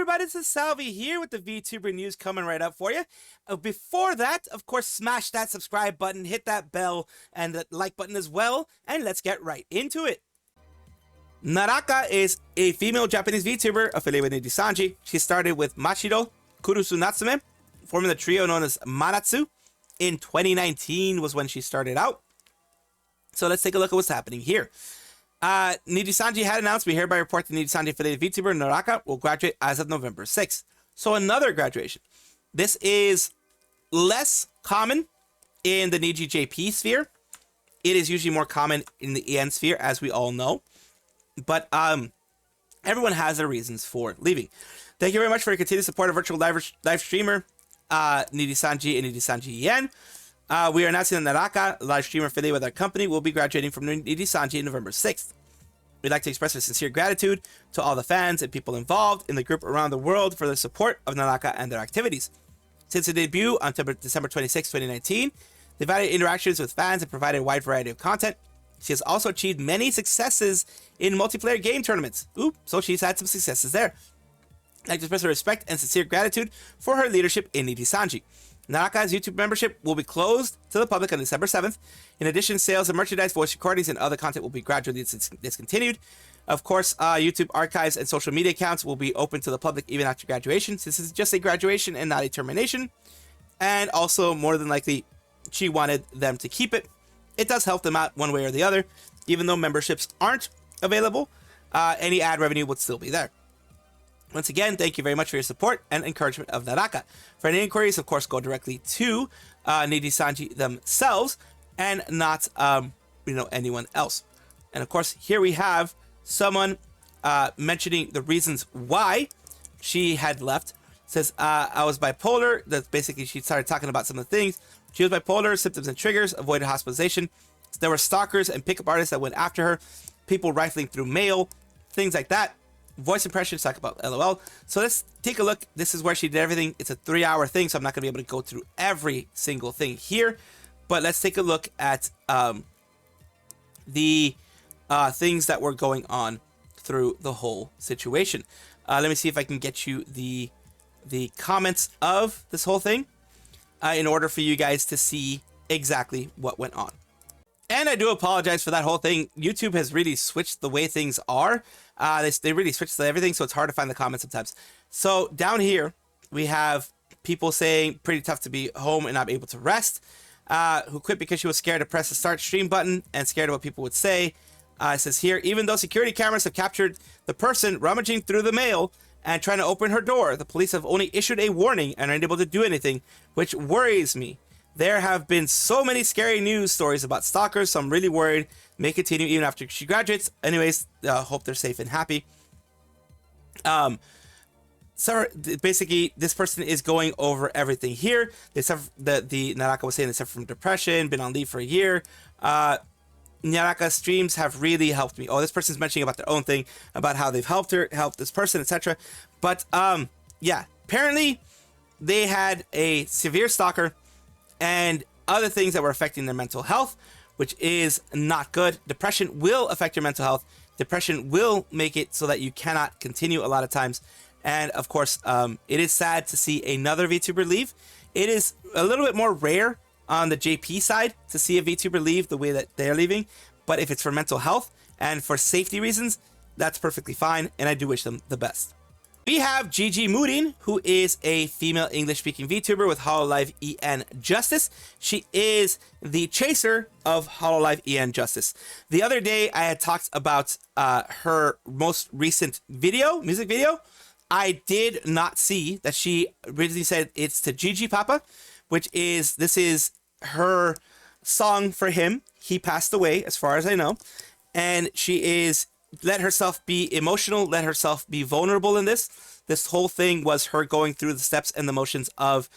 everybody? This is Salvi here with the VTuber news coming right up for you. Before that, of course, smash that subscribe button, hit that bell, and the like button as well, and let's get right into it. Naraka is a female Japanese VTuber affiliated with Nijisanji. She started with Machiro Kurusu Natsume, forming the trio known as Manatsu. In 2019 was when she started out. So let's take a look at what's happening here. Nijisanji had announced, we hereby report the Nijisanji affiliated VTuber Naraka will graduate as of November 6th. So another graduation. This is less common in the GIgi JP sphere. It is usually more common in the EN sphere, as we all know. But everyone has their reasons for leaving. Thank you very much for your continued support of virtual live streamer Nijisanji and Nijisanji Yen. We are announcing that Naraka, a live streamer affiliated with our company, will be graduating from Nijisanji on November 6th. We'd like to express our sincere gratitude to all the fans and people involved in the group around the world for their support of Naraka and their activities. Since the debut on December 26, 2019, they've had interactions with fans and provided a wide variety of content. She has also achieved many successes in multiplayer game tournaments. So she's had some successes there. I'd like to express her respect and sincere gratitude for her leadership in Nijisanji. Naraka's YouTube membership will be closed to the public on December 7th. In addition, sales of merchandise, voice recordings, and other content will be gradually discontinued. Of course, YouTube archives and social media accounts will be open to the public even after graduation, since this is just a graduation and not a termination. And also, more than likely, she wanted them to keep it. It does help them out one way or the other. Even though memberships aren't available, any ad revenue would still be there. Once again, thank you very much for your support and encouragement of Naraka. For any inquiries, of course, go directly to Nijisanji themselves and not, anyone else. And of course, here we have someone mentioning the reasons why she had left. It says, I was bipolar. That's basically, she started talking about some of the things. She was bipolar, symptoms and triggers, avoided hospitalization. There were stalkers and pickup artists that went after her, people rifling through mail, things like that. Voice impressions, talk about LOL. So let's take a look. This is where she did everything. It's a 3-hour thing, so I'm not going to be able to go through every single thing here. But let's take a look at the things that were going on through the whole situation. Let me see if I can get you the comments of this whole thing in order for you guys to see exactly what went on. And I do apologize for that whole thing. YouTube has really switched the way things are. They really switched everything, so it's hard to find the comments sometimes. So down here, we have people saying, pretty tough to be home and not able to rest, who quit because she was scared to press the start stream button and scared of what people would say. It says here, even though security cameras have captured the person rummaging through the mail and trying to open her door, the police have only issued a warning and are unable to do anything, which worries me. There have been so many scary news stories about stalkers, so I'm really worried. May continue even after she graduates. Anyways, hope they're safe and happy. So basically, this person is going over everything here. They suffer, the Naraka was saying they suffer from depression, been on leave for a year. Naraka streams have really helped me. Oh, this person's mentioning about their own thing, about how they've helped her, helped this person, etc. But yeah, apparently they had a severe stalker and other things that were affecting their mental health, which is not good. Depression will affect your mental health. Depression will make it so that you cannot continue a lot of times. And of course, it is sad to see another VTuber leave. It is a little bit more rare on the JP side to see a VTuber leave the way that they're leaving. But if it's for mental health and for safety reasons, that's perfectly fine. And I do wish them the best. We have GIgi Murin, who is a female English-speaking VTuber with Hololive EN Justice. She is the chaser of Hololive EN Justice. The other day, I had talked about her most recent video, music video. I did not see that she originally said it's to Gigi Papa, which is, this is her song for him. He passed away, as far as I know. And she is let herself be emotional, let herself be vulnerable in this. This whole thing was her going through the steps and the motions of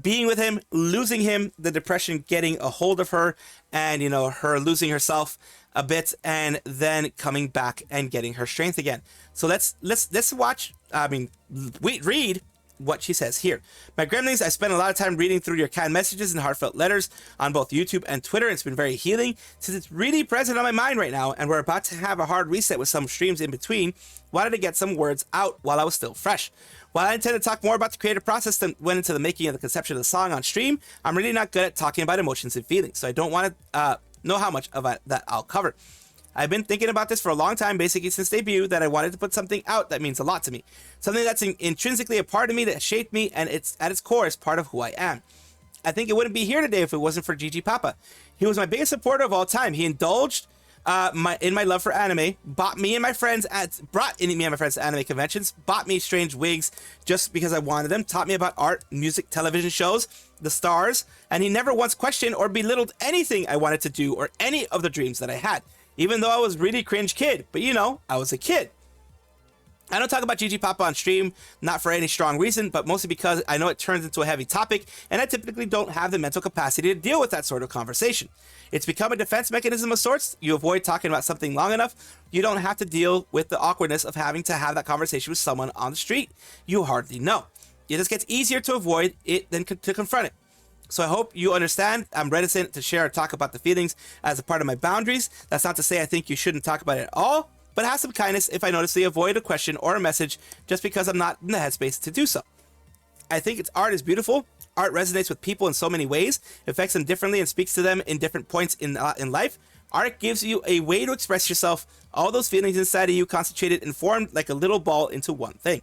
being with him, losing him, the depression getting a hold of her, and, her losing herself a bit, and then coming back and getting her strength again. So let's watch, read what she says here. My Gremlins, I spent a lot of time reading through your kind messages and heartfelt letters on both YouTube and Twitter. It's been very healing since it's really present on my mind right now, and we're about to have a hard reset with some streams in between. Wanted to get some words out while I was still fresh. While I intend to talk more about the creative process that went into the making of the conception of the song on stream, I'm really not good at talking about emotions and feelings, so I don't want to know how much of that I'll cover. I've been thinking about this for a long time, basically since debut, that I wanted to put something out that means a lot to me. Something that's intrinsically a part of me that shaped me, and it's at its core is part of who I am. I think it wouldn't be here today if it wasn't for GIgi Papa. He was my biggest supporter of all time. He indulged in my love for anime, brought me and my friends to anime conventions, bought me strange wigs just because I wanted them, taught me about art, music, television shows, the stars, and he never once questioned or belittled anything I wanted to do or any of the dreams that I had. Even though I was really cringe kid, but you know, I was a kid. I don't talk about GIgi Papa on stream, not for any strong reason, but mostly because I know it turns into a heavy topic, and I typically don't have the mental capacity to deal with that sort of conversation. It's become a defense mechanism of sorts. You avoid talking about something long enough, you don't have to deal with the awkwardness of having to have that conversation with someone on the street you hardly know. It just gets easier to avoid it than to confront it. So I hope you understand I'm reticent to share or talk about the feelings as a part of my boundaries. That's not to say I think you shouldn't talk about it at all, but have some kindness if I notice they avoid a question or a message just because I'm not in the headspace to do so. I think its art is beautiful. Art resonates with people in so many ways, affects them differently, and speaks to them in different points in life. Art gives you a way to express yourself, all those feelings inside of you concentrated and formed like a little ball into one thing.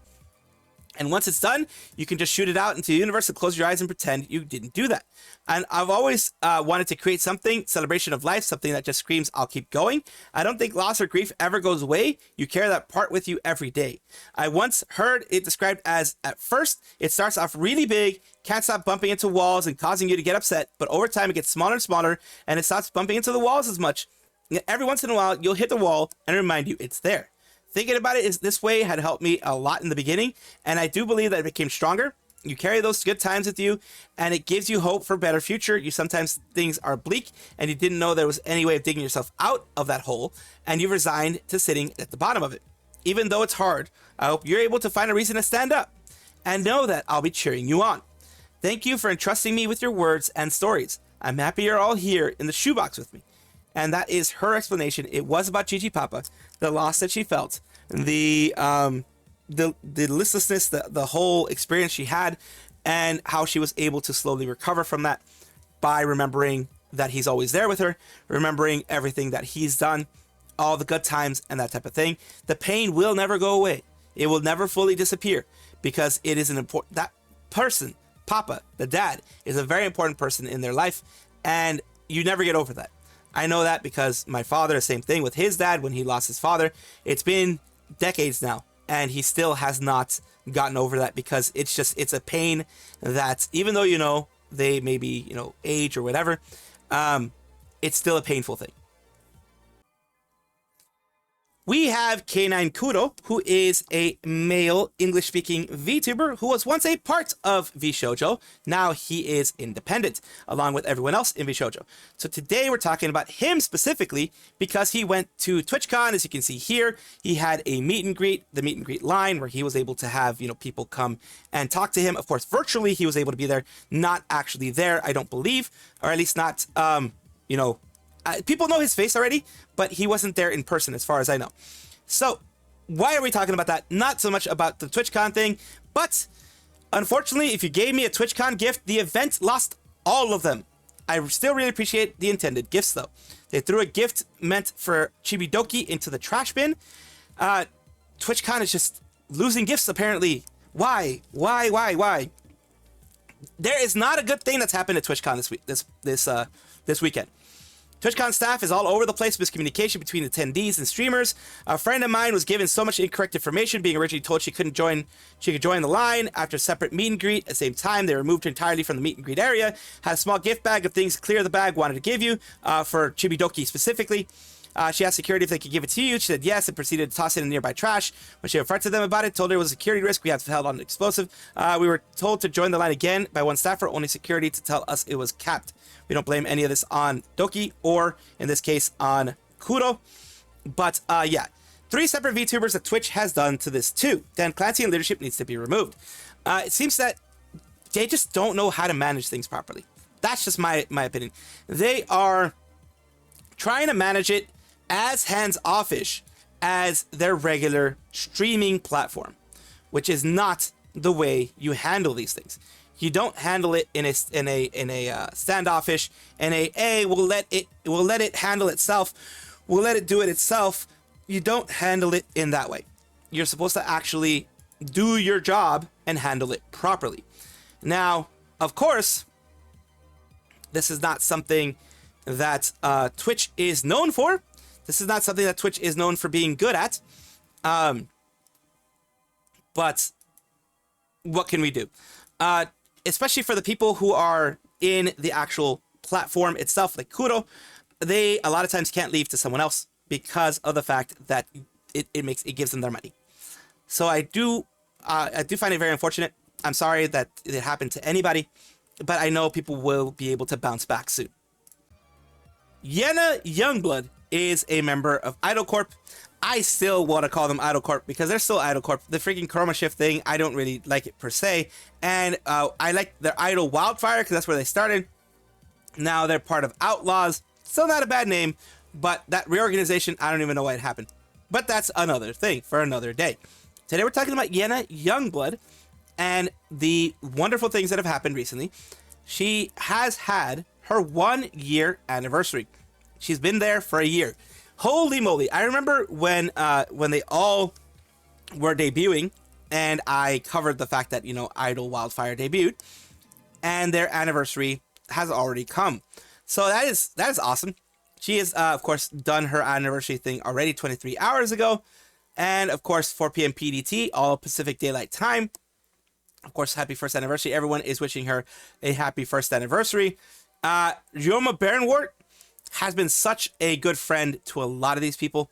And once it's done, you can just shoot it out into the universe and close your eyes and pretend you didn't do that. And I've always wanted to create something, celebration of life, something that just screams, I'll keep going. I don't think loss or grief ever goes away. You carry that part with you every day. I once heard it described as, at first, it starts off really big, can't stop bumping into walls and causing you to get upset, but over time it gets smaller and smaller, and it stops bumping into the walls as much. Every once in a while, you'll hit the wall and remind you it's there. Thinking about it is this way had helped me a lot in the beginning, and I do believe that it became stronger. You carry those good times with you, and it gives you hope for a better future. You sometimes things are bleak, and you didn't know there was any way of digging yourself out of that hole, and you resigned to sitting at the bottom of it. Even though it's hard, I hope you're able to find a reason to stand up, and know that I'll be cheering you on. Thank you for entrusting me with your words and stories. I'm happy you're all here in the shoebox with me. And that is her explanation. It was about GIgi Papa, the loss that she felt, the listlessness, the whole experience she had, and how she was able to slowly recover from that by remembering that he's always there with her, remembering everything that he's done, all the good times and that type of thing. The pain will never go away. It will never fully disappear because it is an important, that person, Papa, the dad, is a very important person in their life, and you never get over that. I know that because my father, the same thing with his dad when he lost his father. It's been decades now, and he still has not gotten over that because it's a pain that even though, you know, they maybe, you know, age or whatever, it's still a painful thing. We have K9 Kuro, who is a male English-speaking VTuber who was once a part of VShojo. Now he is independent, along with everyone else in VShojo. So today we're talking about him specifically because he went to TwitchCon. As you can see here, he had a meet and greet, the meet and greet line, where he was able to have, you know, people come and talk to him. Of course, virtually he was able to be there, not actually there, I don't believe, or at least not, you know, people know his face already, but he wasn't there in person as far as I know. So why are we talking about that? Not so much about the TwitchCon thing, but unfortunately, if you gave me a TwitchCon gift, the event lost all of them. I still really appreciate the intended gifts though. They threw a gift meant for Chibidoki into the trash bin. TwitchCon is just losing gifts apparently. Why? There is not a good thing that's happened at TwitchCon this weekend. TwitchCon staff is all over the place, miscommunication between attendees and streamers. A friend of mine was given so much incorrect information, being originally told she could join the line after a separate meet and greet. At the same time, they removed her entirely from the meet and greet area. Had a small gift bag of things clear the bag wanted to give you, for Chibidoki specifically. She asked security if they could give it to you. She said yes and proceeded to toss it in nearby trash. When she confronted them about it, told her it was a security risk. We have held on an explosive. We were told to join the line again by one staffer, only security to tell us it was capped. We don't blame any of this on Doki or, in this case, on Kuro. But yeah, 3 separate VTubers that Twitch has done to this too. Dan Clancy and leadership needs to be removed. It seems that they just don't know how to manage things properly. That's just my opinion. They are trying to manage it as hands-off-ish as their regular streaming platform, which is not the way you handle these things. You don't handle it in a standoffish, we'll let it handle itself. We'll let it do it itself. You don't handle it in that way. You're supposed to actually do your job and handle it properly. Now, of course, this is not something that Twitch is known for. This is not something that Twitch is known for being good at. But what can we do? Especially for the people who are in the actual platform itself, like Kuro, they a lot of times can't leave to someone else because of the fact that it gives them their money. So I do find it very unfortunate. I'm sorry that it happened to anybody, but I know people will be able to bounce back soon. Yena Youngblood is a member of Idol Corp. I still want to call them Idol Corp because they're still Idol Corp. The freaking Chroma Shift thing, I don't really like it per se. And I like their Idol Wildfyre because that's where they started. Now they're part of Outlaws. Still not a bad name, but that reorganization, I don't even know why it happened. But that's another thing for another day. Today we're talking about Yena Youngblood and the wonderful things that have happened recently. She has had her 1-year anniversary. She's been there for a year. Holy moly. I remember when they all were debuting and I covered the fact that, you know, Idol Wildfyre debuted and their anniversary has already come. So that is awesome. She has, of course, done her anniversary thing already 23 hours ago. And, of course, 4 p.m. PDT, all Pacific Daylight Time. Of course, happy first anniversary. Everyone is wishing her a happy first anniversary. Yoma Baronwort has been such a good friend to a lot of these people.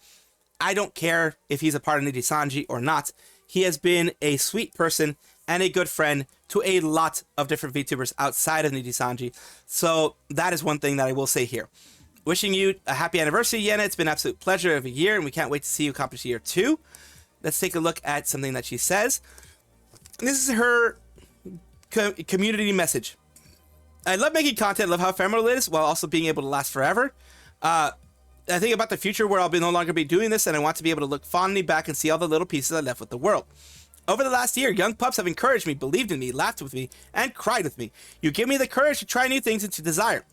I don't care if he's a part of Nijisanji or not. He has been a sweet person and a good friend to a lot of different VTubers outside of Nijisanji. So that is one thing that I will say here. Wishing you a happy anniversary, Yena. It's been an absolute pleasure of a year, and we can't wait to see you accomplish year 2. Let's take a look at something that she says. This is her community message. I love making content, love how ephemeral it is, while also being able to last forever. I think about the future where I'll no longer be doing this, and I want to be able to look fondly back and see all the little pieces I left with the world. Over the last year, young pups have encouraged me, believed in me, laughed with me, and cried with me. You give me the courage to try new things and to desire.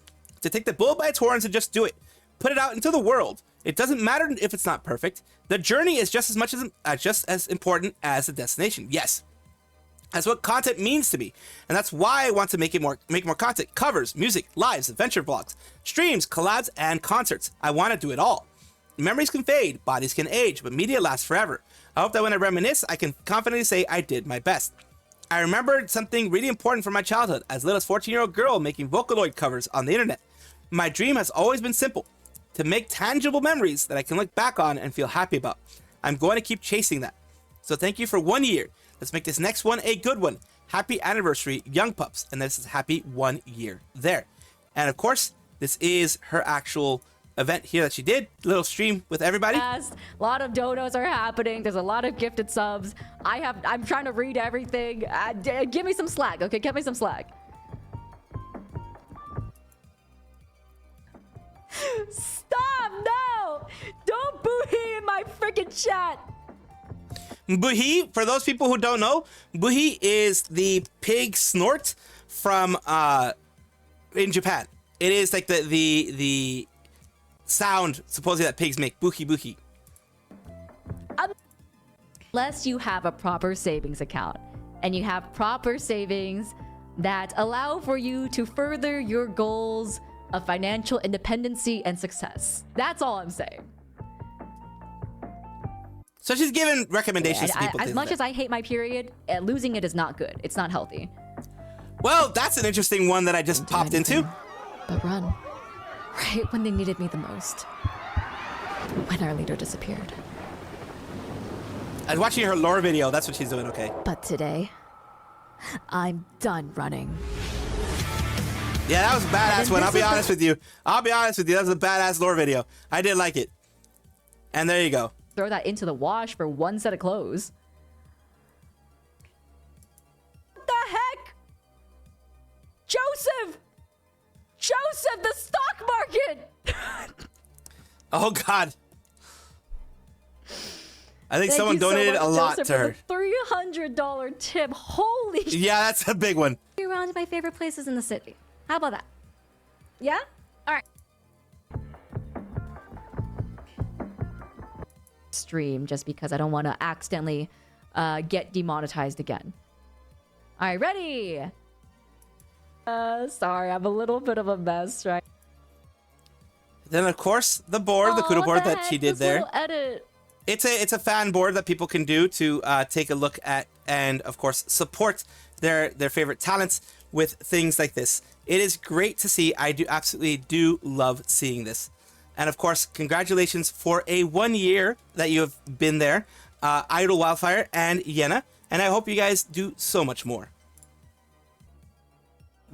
To take the bull by its horns and just do it. Put it out into the world. It doesn't matter if it's not perfect. The journey is just as important as the destination. Yes. That's what content means to me. And that's why I want to make more content. Covers, music, lives, adventure vlogs, streams, collabs, and concerts. I want to do it all. Memories can fade, bodies can age, but media lasts forever. I hope that when I reminisce, I can confidently say I did my best. I remembered something really important from my childhood, as little as 14-year-old girl making Vocaloid covers on the internet. My dream has always been simple, to make tangible memories that I can look back on and feel happy about. I'm going to keep chasing that. So thank you for 1 year. Let's make this next one a good one. Happy anniversary, young pups. And this is happy 1 year there. And of course, this is her actual event here that she did. Little stream with everybody. A lot of donos are happening. There's a lot of gifted subs. I'm trying to read everything. Give me some slack, okay? Give me some slack. Stop! No! Don't boohee in my freaking chat! Boohee, for those people who don't know, boohee is the pig snort from in Japan. It is like the sound supposedly that pigs make. Boohee boohee. Unless you have a proper savings account and you have proper savings that allow for you to further your goals of financial independency and success. That's all I'm saying. So she's giving recommendations to people. As much as I hate my period, losing it is not good. It's not healthy. Well, that's an interesting one that I just popped into. But run. Right when they needed me the most. When our leader disappeared. I was watching her lore video. That's what she's doing, okay. But today, I'm done running. Yeah, that was a badass one. I'll be honest with you. That was a badass lore video. I did like it. And there you go. throw that into the wash for one set of clothes. What the heck? Joseph! Joseph, the stock market! Oh, God. I think Thank someone you so donated much, a lot Joseph, to her. for the $300 tip. Holy shit. Yeah, that's a big one. Around to my favorite places in the city. How about that? Yeah? All right. Stream just because I don't want to accidentally get demonetized again. All right, ready? Sorry, I'm a little bit of a mess, right? Then, of course, the board, the Kuro board that she did there. Edit. It's a fan board that people can do to take a look at and, of course, support their favorite talents with things like this. It is great to see. I absolutely do love seeing this. And, of course, congratulations for a 1 year that you have been there, Idol Wildfyre and Yena. And I hope you guys do so much more.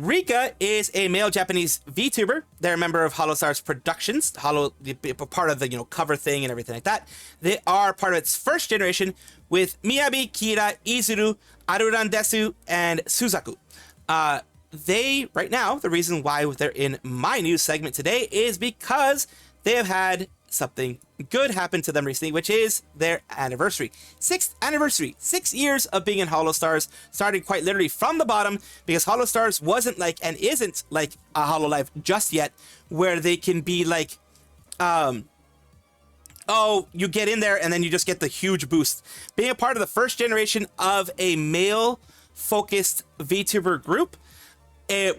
Rikka is a male Japanese VTuber. They're a member of Hololstars Productions, part of the cover thing and everything like that. They are part of its first generation with Miyabi, Kira, Izuru, Aruran Desu, and Suzaku. They, right now, the reason why they're in my news segment today is because they have had something good happen to them recently, which is their anniversary. 6th anniversary, 6 years of being in Hololstars, starting quite literally from the bottom, because Hololstars wasn't like, and isn't like a Hololive just yet, where they can be like, oh, you get in there and then you just get the huge boost. Being a part of the first generation of a male-focused VTuber group,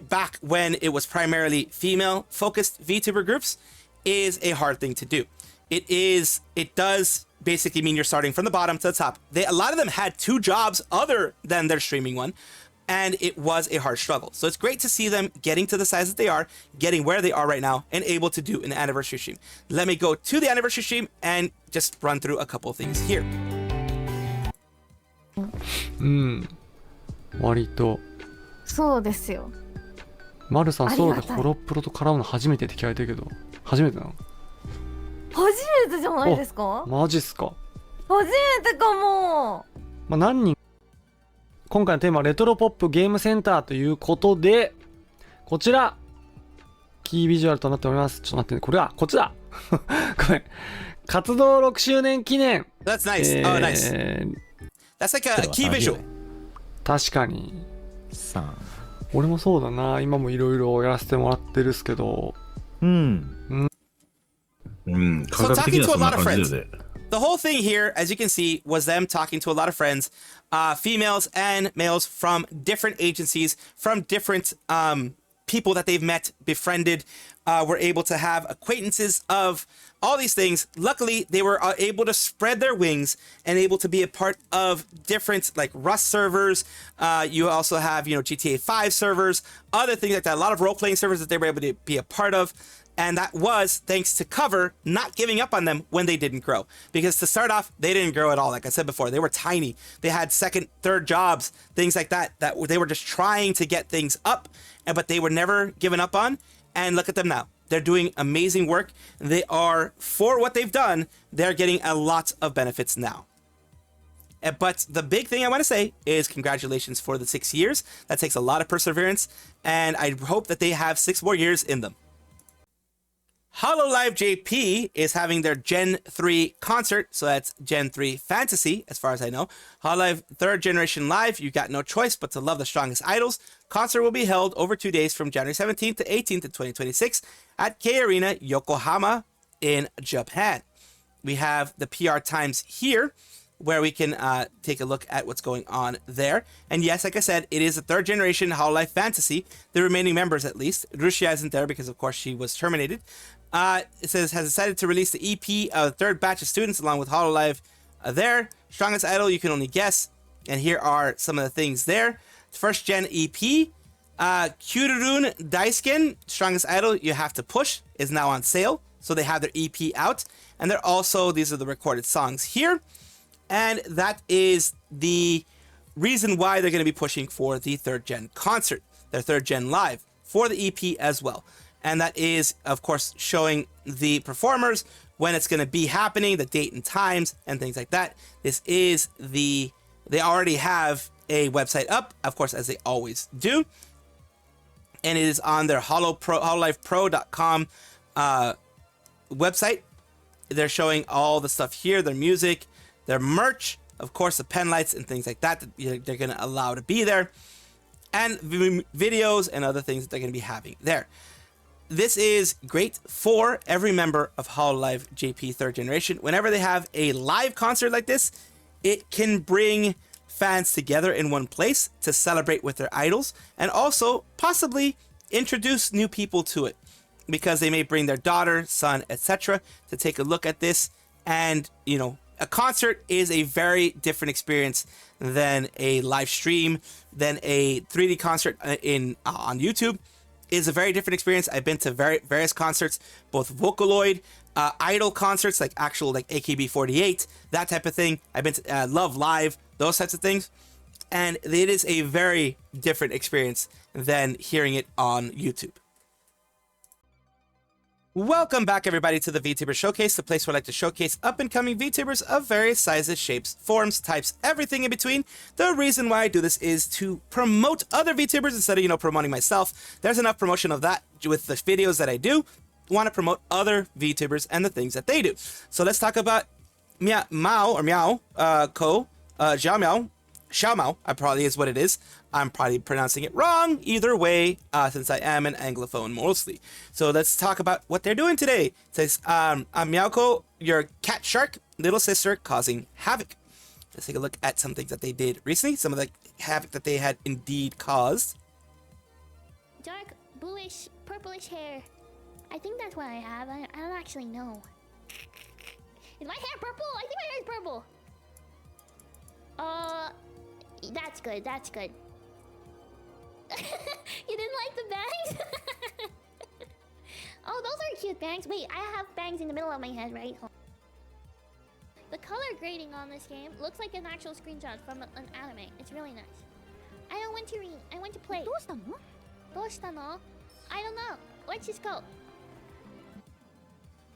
back when it was primarily female-focused VTuber groups, is a hard thing to do. It does basically mean you're starting from the bottom to the top. A lot of them had 2 jobs other than their streaming one, and it was a hard struggle. So it's great to see them getting to the size that they are, getting where they are right now, and able to do an anniversary stream. Let me go to the anniversary stream and just run through a couple of things here. 割とそうですよ。マルさんありがたいそうだホロプロと絡むの初めてって聞かれてるけど初めてなの？初めてじゃないですか？マジっすか？初めてかも。まあ何人今回のテーマはレトロポップゲームセンターということでこちらキービジュアルとなっております。ちょっと待ってね、これはこっちだごめん活動6周年記念 That's nice. Oh, nice. That's like a key visual. 確かにさん俺もそうだな今もいろいろやらせてもらってるっすけどうん感 So 覚的 talking に to は a そんな lot of 感じ friends. だよね The whole thing here, as you can see, was them talking to a lot of friends, females and males from different agencies, from different people that they've met, befriended, were able to have acquaintances of all these things. Luckily, they were able to spread their wings and able to be a part of different like Rust servers. You also have, GTA 5 servers, other things like that. A lot of role-playing servers that they were able to be a part of. And that was thanks to Cover not giving up on them when they didn't grow. Because to start off, they didn't grow at all. Like I said before, they were tiny. They had second, third jobs, things like that, that they were just trying to get things up, but they were never given up on. And look at them now. They're doing amazing work. They are, for what they've done, they're getting a lot of benefits now. But the big thing I want to say is congratulations for the 6 years. That takes a lot of perseverance. And I hope that they have 6 more years in them. Hololive JP is having their Gen 3 concert, so that's Gen 3 Fantasy, as far as I know. Hololive 3rd Generation Live, you got no choice but to love the strongest idols. Concert will be held over 2 days from January 17th to 18th of 2026 at K Arena, Yokohama in Japan. We have the PR times here, where we can take a look at what's going on there. And yes, like I said, it is a 3rd generation Hololive Fantasy. The remaining members, at least. Rushia isn't there because, of course, she was terminated. It says, has decided to release the EP of the 3rd batch of students along with Hololive there. Strongest idol, you can only guess. And here are some of the things there. First gen EP. Kururun Daisuken, Strongest Idol, you have to push, is now on sale. So they have their EP out. And they're also, these are the recorded songs here. And that is the reason why they're going to be pushing for the 3rd gen concert, their 3rd gen live, for the EP as well. and that is, of course, showing the performers, when it's going to be happening, the date and times, and things like that. This is they already have a website up, of course, as they always do. And it is on their hololivepro.com website. They're showing all the stuff here, their music, their merch, of course, the pen lights and things like that they're going to allow to be there, and videos and other things that they're going to be having there. This is great for every member of Hololive JP 3rd Generation. Whenever they have a live concert like this, it can bring fans together in one place to celebrate with their idols, and also possibly introduce new people to it, because they may bring their daughter, son, etc. to take a look at this. And, you know, a concert is a very different experience than a live stream, than a 3D concert on YouTube. Is a very different experience. I've been to various concerts, both Vocaloid, idol concerts, like actual like AKB48, that type of thing. I've been to Love Live, those types of things, and it is a very different experience than hearing it on YouTube. Welcome back, everybody, to the VTuber Showcase, the place where I like to showcase up-and-coming VTubers of various sizes, shapes, forms, types, everything in between. The reason why I do this is to promote other VTubers instead of, promoting myself. There's enough promotion of that with the videos that I do. I want to promote other VTubers and the things that they do. So let's talk about MIao, Xiaomao, probably is what it is. I'm probably pronouncing it wrong either way, since I am an Anglophone mostly. So let's talk about what they're doing today. It says, Miao, your cat shark, little sister causing havoc. Let's take a look at some things that they did recently, some of the havoc that they had indeed caused. Dark, bluish, purplish hair. I think that's what I have. I don't actually know. Is my hair purple? I think my hair is purple. That's good, that's good. You didn't like the bangs? Oh, those are cute bangs. Wait, I have bangs in the middle of my head, right? The color grading on this game looks like an actual screenshot from an anime. It's really nice. I don't want to read. I want to play. どうしたの？どうしたの? I don't know. Let's just go.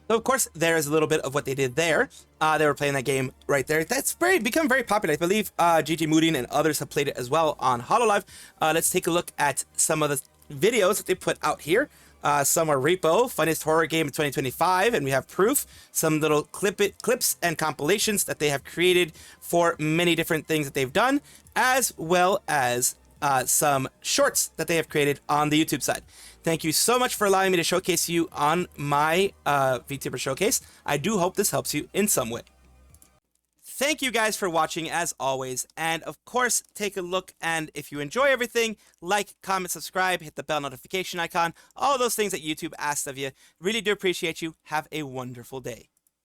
So, of course, there's a little bit of what they did there. They were playing that game right there. That's become very popular. I believe GIgi Murin and others have played it as well on Hololive. Let's take a look at some of the videos that they put out here. Some are Repo, funniest horror game of 2025, and we have proof. Some little clips and compilations that they have created for many different things that they've done, as well as some shorts that they have created on the YouTube side. Thank you so much for allowing me to showcase you on my VTuber Showcase. I do hope this helps you in some way. Thank you guys for watching as always, and of course take a look, and if you enjoy everything, like, comment, subscribe, hit the bell notification icon, all those things that YouTube asks of you. Really do appreciate you. Have a wonderful day.